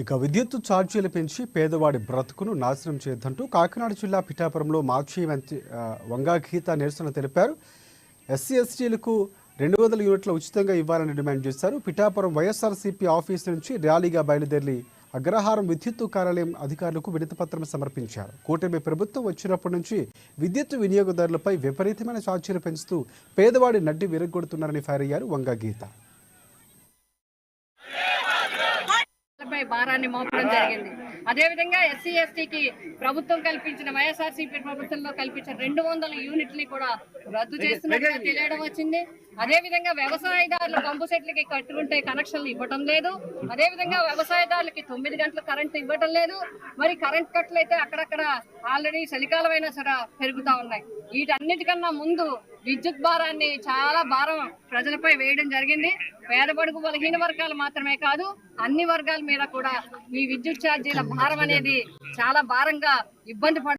ఇక విద్యుత్ ఛార్జీలు పెంచి పేదవాడి బ్రతుకును నాశనం చేయొద్దంటూ కాకినాడ జిల్లా పిఠాపురంలో మార్చి వంగాగీత నిరసన తెలిపారు. ఎస్సీ ఎస్టీలకు 200 యూనిట్ల ఉచితంగా ఇవ్వాలని డిమాండ్ చేశారు. పిఠాపురం వైఎస్ఆర్సీపీ ఆఫీసు నుంచి ర్యాలీగా బయలుదేరి అగ్రహారం విద్యుత్ కార్యాలయం అధికారులకు వినతిపత్రం సమర్పించారు. కూటమి ప్రభుత్వం వచ్చినప్పటి నుంచి విద్యుత్ వినియోగదారులపై విపరీతమైన ఛార్జీలు పెంచుతూ పేదవాడి నడ్డి విరగొడుతున్నారని ఫైర్ అయ్యారు వంగాగీత. భారాన్ని మోపడం జరిగింది. అదేవిధంగా ఎస్సీ ఎస్టీకి ప్రభుత్వం కల్పించిన వైఎస్ఆర్సీపీ ప్రభుత్వంలో కల్పించిన 200 యూనిట్ని కూడా రద్దు చేస్తున్నట్టుగా తెలియడం వచ్చింది. అదేవిధంగా వ్యవసాయదారులు పంపు సెట్లకి కట్టుకుంటే కనెక్షన్లు ఇవ్వటం లేదు. అదేవిధంగా వ్యవసాయదారులకి 9 గంటల కరెంట్ ఇవ్వటం లేదు. మరి కరెంట్ కట్లు అయితే అక్కడక్కడ ఆల్రెడీ చలికాలమైనా సరే పెరుగుతూ ఉన్నాయి. వీటన్నిటికన్నా ముందు విద్యుత్ భారాన్ని చాలా భారం ప్రజలపై వేయడం జరిగింది. పేద బడుగు బలహీన వర్గాలు మాత్రమే కాదు, అన్ని వర్గాల మీద కూడా ఈ విద్యుత్ ఛార్జీల భారం అనేది చాలా భారంగా ఇబ్బంది